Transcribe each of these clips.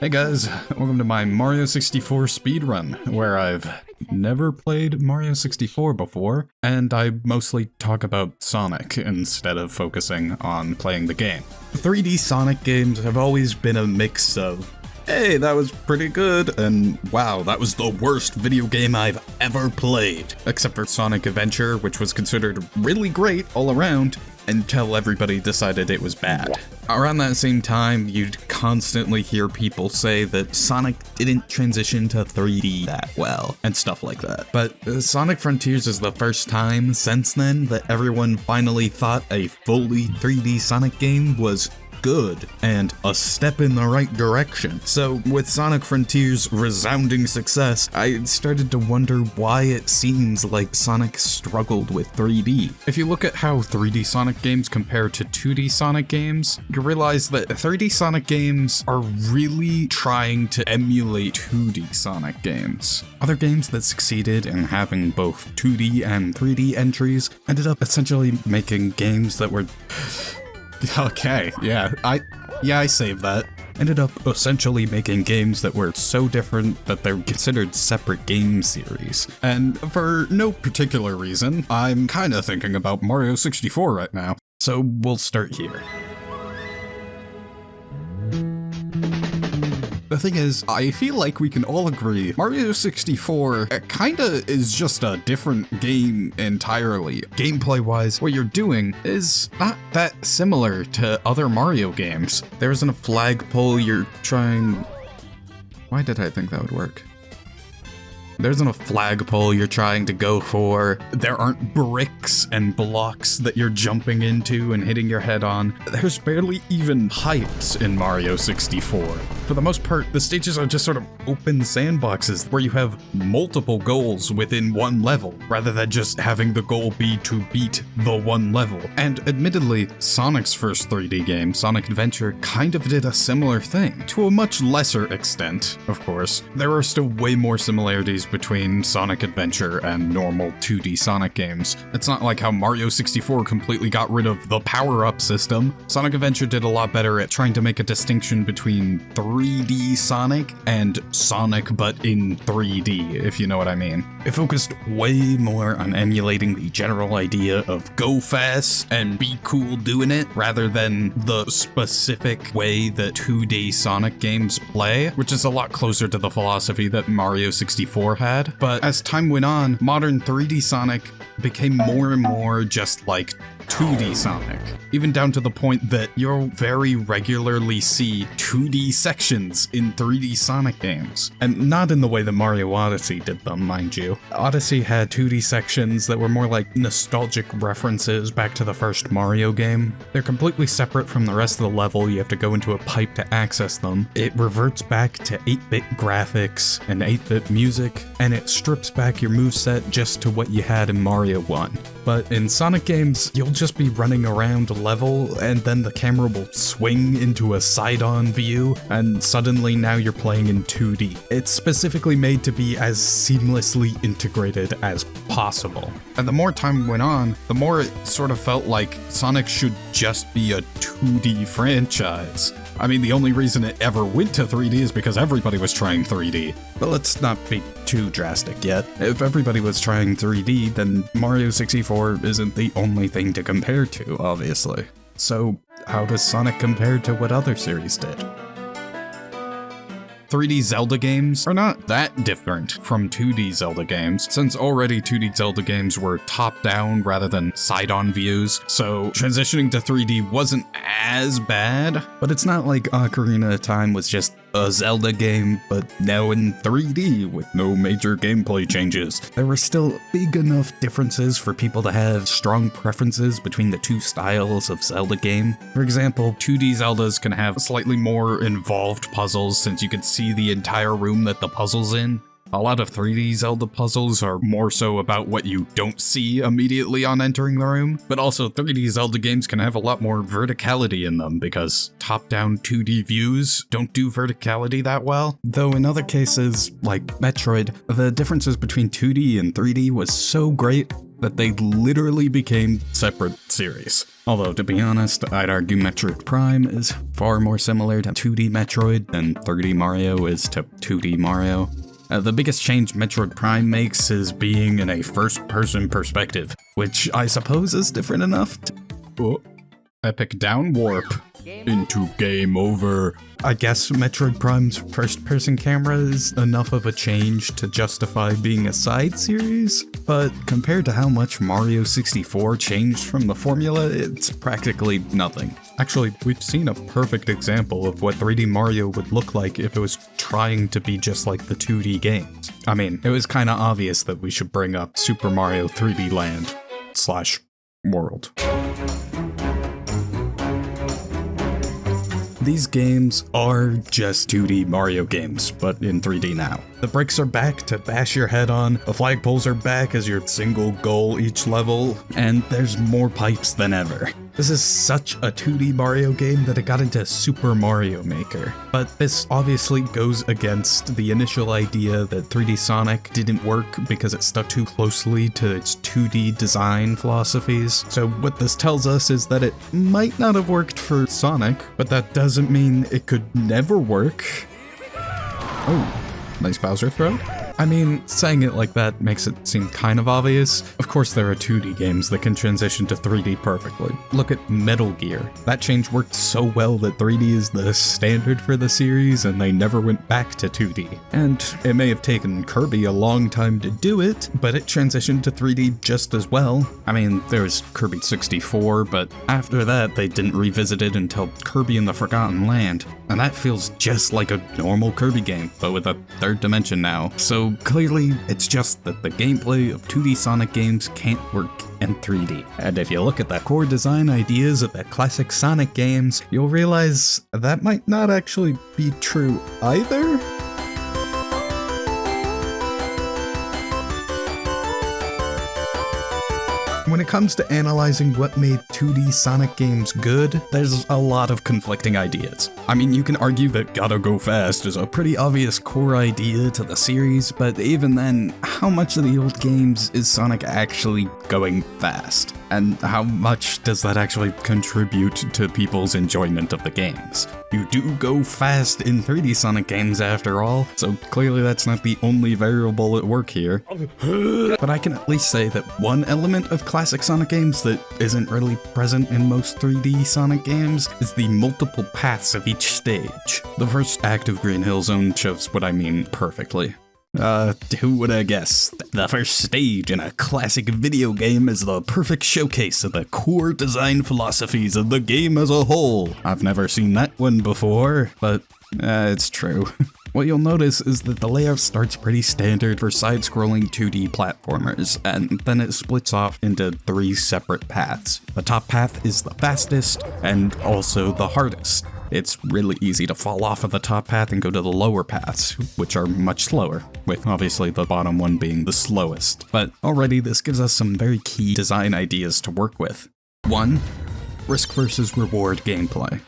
Hey guys, welcome to my Mario 64 speedrun, where I've never played Mario 64 before, and I mostly talk about Sonic instead of focusing on playing the game. 3D Sonic games have always been a mix of, hey, that was pretty good, and wow, that was the worst video game I've ever played. Except for Sonic Adventure, which was considered really great all around, until everybody decided it was bad. Around that same time, you'd constantly hear people say that Sonic didn't transition to 3D that well, and stuff like that. But Sonic Frontiers is the first time since then that everyone finally thought a fully 3D Sonic game was good and a step in the right direction. So with Sonic Frontiers' resounding success, I started to wonder why it seems like Sonic struggled with 3D. If you look at how 3D Sonic games compare to 2D Sonic games, you realize that 3D Sonic games are really trying to emulate 2D Sonic games. Other games that succeeded in having both 2D and 3D entries ended up essentially making games that were okay, I saved that. Ended up essentially making games that were so different that they're considered separate game series. And for no particular reason, I'm kinda thinking about Mario 64 right now. So we'll start here. The thing is, I feel like we can all agree Mario 64 kinda is just a different game entirely. Gameplay-wise, what you're doing is not that similar to other Mario games. There isn't a flagpole you're trying... Why did I think that would work? There isn't a flagpole you're trying to go for. There aren't bricks and blocks that you're jumping into and hitting your head on. There's barely even heights in Mario 64. For the most part, the stages are just sort of open sandboxes where you have multiple goals within one level, rather than just having the goal be to beat the one level. And admittedly, Sonic's first 3D game, Sonic Adventure, kind of did a similar thing, to a much lesser extent, of course. There are still way more similarities between Sonic Adventure and normal 2D Sonic games. It's not like how Mario 64 completely got rid of the power-up system. Sonic Adventure did a lot better at trying to make a distinction between 3D Sonic and Sonic but in 3D, if you know what I mean. It focused way more on emulating the general idea of go fast and be cool doing it, rather than the specific way that 2D Sonic games play, which is a lot closer to the philosophy that Mario 64 had. But as time went on, modern 3D Sonic became more and more just like 2D Sonic, even down to the point that you'll very regularly see 2D sections in 3D Sonic games. And not in the way that Mario Odyssey did them, mind you. Odyssey had 2D sections that were more like nostalgic references back to the first Mario game. They're completely separate from the rest of the level, you have to go into a pipe to access them. It reverts back to 8-bit graphics and 8-bit music, and it strips back your moveset just to what you had in Mario 1. But in Sonic games, you'll just be running around a level, and then the camera will swing into a side-on view, and suddenly now you're playing in 2D. It's specifically made to be as seamlessly integrated as possible. And the more time went on, the more it sort of felt like Sonic should just be a 2D franchise. I mean, the only reason it ever went to 3D is because everybody was trying 3D. But let's not be too drastic yet. If everybody was trying 3D, then Mario 64 isn't the only thing to compare to, obviously. So, how does Sonic compare to what other series did? 3D Zelda games are not that different from 2D Zelda games, since already 2D Zelda games were top-down rather than side-on views, so transitioning to 3D wasn't as bad, but it's not like Ocarina of Time was just a Zelda game, but now in 3D with no major gameplay changes. There were still big enough differences for people to have strong preferences between the two styles of Zelda game. For example, 2D Zeldas can have slightly more involved puzzles since you can see the entire room that the puzzle's in. A lot of 3D Zelda puzzles are more so about what you don't see immediately on entering the room, but also 3D Zelda games can have a lot more verticality in them because top-down 2D views don't do verticality that well. Though in other cases, like Metroid, the differences between 2D and 3D was so great that they literally became separate series. Although, to be honest, I'd argue Metroid Prime is far more similar to 2D Metroid than 3D Mario is to 2D Mario. The biggest change Metroid Prime makes is being in a first-person perspective, which I suppose is different enough to... Oh, epic down warp into game over. I guess Metroid Prime's first-person camera is enough of a change to justify being a side series, but compared to how much Mario 64 changed from the formula, it's practically nothing. Actually, we've seen a perfect example of what 3D Mario would look like if it was trying to be just like the 2D games. I mean, it was kinda obvious that we should bring up Super Mario 3D Land / World. These games are just 2D Mario games, but in 3D now. The bricks are back to bash your head on, the flagpoles are back as your single goal each level, and there's more pipes than ever. This is such a 2D Mario game that it got into Super Mario Maker. But this obviously goes against the initial idea that 3D Sonic didn't work because it stuck too closely to its 2D design philosophies. So what this tells us is that it might not have worked for Sonic, but that doesn't mean it could never work. Oh, nice Bowser throw. I mean, saying it like that makes it seem kind of obvious. Of course there are 2D games that can transition to 3D perfectly. Look at Metal Gear. That change worked so well that 3D is the standard for the series and they never went back to 2D. And it may have taken Kirby a long time to do it, but it transitioned to 3D just as well. I mean, there was Kirby 64, but after that they didn't revisit it until Kirby in the Forgotten Land. And that feels just like a normal Kirby game, but with a third dimension now. So clearly, it's just that the gameplay of 2D Sonic games can't work in 3D. And if you look at the core design ideas of the classic Sonic games, you'll realize that might not actually be true either. When it comes to analyzing what made 2D Sonic games good, there's a lot of conflicting ideas. I mean, you can argue that Gotta Go Fast is a pretty obvious core idea to the series, but even then, how much of the old games is Sonic actually going fast? And how much does that actually contribute to people's enjoyment of the games? You do go fast in 3D Sonic games after all, so clearly that's not the only variable at work here. But I can at least say that one element of classic Sonic games that isn't really present in most 3D Sonic games is the multiple paths of each stage. The first act of Green Hill Zone shows what I mean perfectly. Who would have guessed? The first stage in a classic video game is the perfect showcase of the core design philosophies of the game as a whole. I've never seen that one before, but it's true. What you'll notice is that the layout starts pretty standard for side-scrolling 2D platformers, and then it splits off into 3 separate paths. The top path is the fastest, and also the hardest. It's really easy to fall off of the top path and go to the lower paths, which are much slower, with obviously the bottom one being the slowest. But already this gives us some very key design ideas to work with. 1. Risk versus reward gameplay.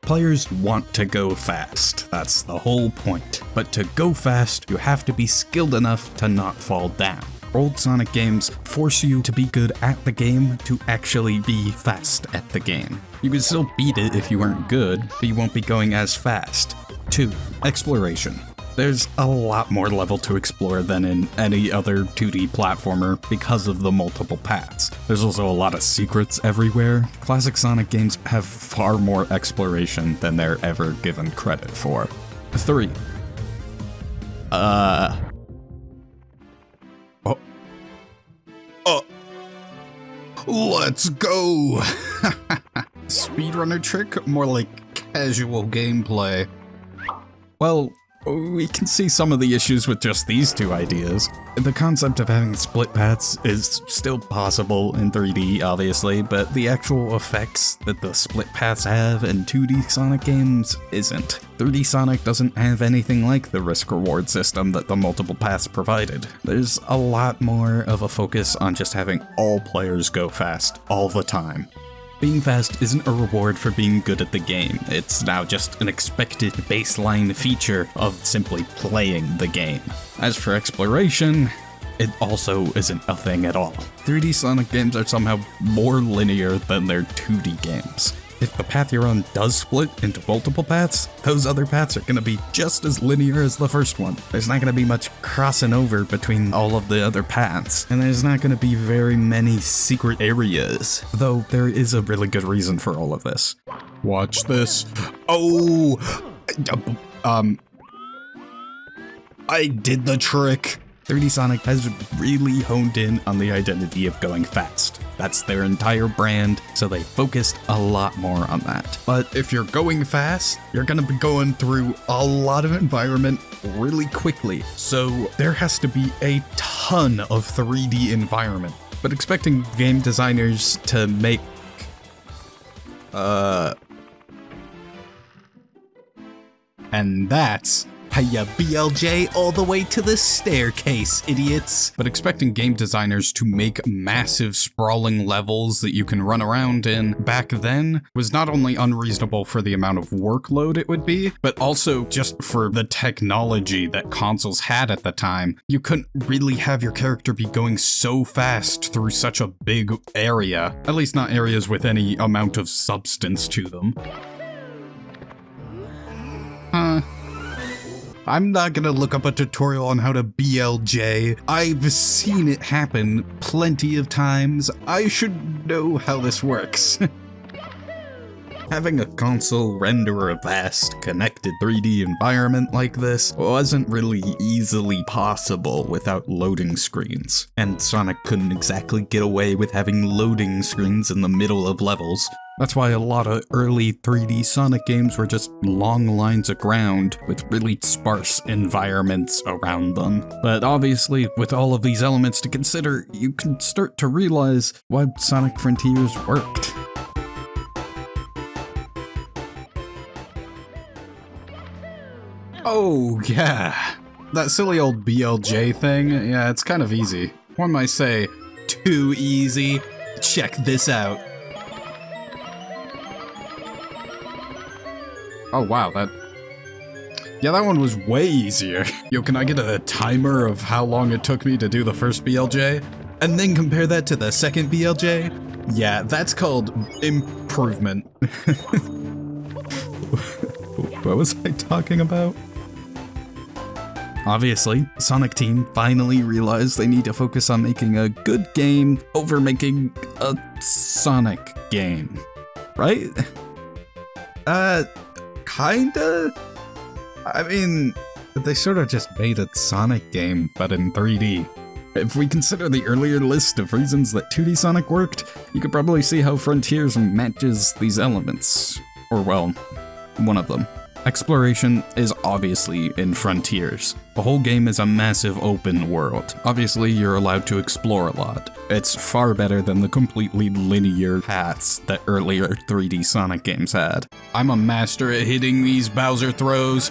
Players want to go fast, that's the whole point. But to go fast, you have to be skilled enough to not fall down. Old Sonic games force you to be good at the game to actually be fast at the game. You can still beat it if you weren't good, but you won't be going as fast. 2. Exploration. There's a lot more level to explore than in any other 2D platformer because of the multiple paths. There's also a lot of secrets everywhere. Classic Sonic games have far more exploration than they're ever given credit for. 3. Let's go! Speedrunner trick? More like casual gameplay. Well, we can see some of the issues with just these 2 ideas. The concept of having split paths is still possible in 3D, obviously, but the actual effects that the split paths have in 2D Sonic games isn't. 3D Sonic doesn't have anything like the risk-reward system that the multiple paths provided. There's a lot more of a focus on just having all players go fast all the time. Being fast isn't a reward for being good at the game, it's now just an expected baseline feature of simply playing the game. As for exploration, it also isn't a thing at all. 3D Sonic games are somehow more linear than their 2D games. If the path you're on does split into multiple paths, those other paths are going to be just as linear as the first one. There's not going to be much crossing over between all of the other paths, and there's not going to be very many secret areas, though there is a really good reason for all of this. Watch this. Oh! I did the trick! 3D Sonic has really honed in on the identity of going fast. That's their entire brand, so they focused a lot more on that. But if you're going fast, you're gonna be going through a lot of environment really quickly. So there has to be a ton of 3D environment. But expecting game designers to make and that's how you BLJ all the way to the staircase, idiots. But expecting game designers to make massive sprawling levels that you can run around in back then was not only unreasonable for the amount of workload it would be, but also just for the technology that consoles had at the time. You couldn't really have your character be going so fast through such a big area, at least not areas with any amount of substance to them. I'm not gonna look up a tutorial on how to BLJ. I've seen it happen plenty of times. I should know how this works. Having a console render a vast, connected 3D environment like this wasn't really easily possible without loading screens. And Sonic couldn't exactly get away with having loading screens in the middle of levels. That's why a lot of early 3D Sonic games were just long lines of ground with really sparse environments around them. But obviously, with all of these elements to consider, you can start to realize why Sonic Frontiers worked. Oh yeah, that silly old BLJ thing, yeah, it's kind of easy. One might say, too easy. Check this out. Oh wow, that one was way easier. Yo, can I get a timer of how long it took me to do the first BLJ? And then compare that to the second BLJ? Yeah, that's called improvement. What was I talking about? Obviously, Sonic Team finally realized they need to focus on making a good game over making a Sonic game, right? Kinda? I mean, they sort of just made a Sonic game, but in 3D. If we consider the earlier list of reasons that 2D Sonic worked, you could probably see how Frontiers matches these elements. Or well, one of them. Exploration is obviously in Frontiers. The whole game is a massive open world. Obviously, you're allowed to explore a lot. It's far better than the completely linear paths that earlier 3D Sonic games had. I'm a master at hitting these Bowser throws.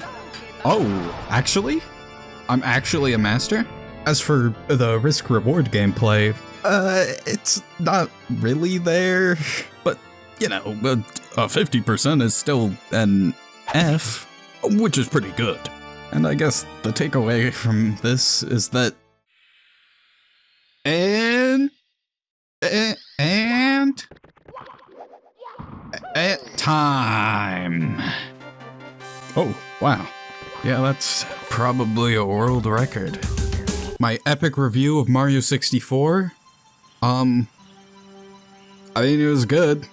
Oh, actually? I'm actually a master? As for the risk-reward gameplay, it's not really there. But, you know, a 50% is still an F, which is pretty good. And I guess the takeaway from this is that time. Oh, wow. Yeah, that's probably a world record. My epic review of Mario 64, I mean, it was good.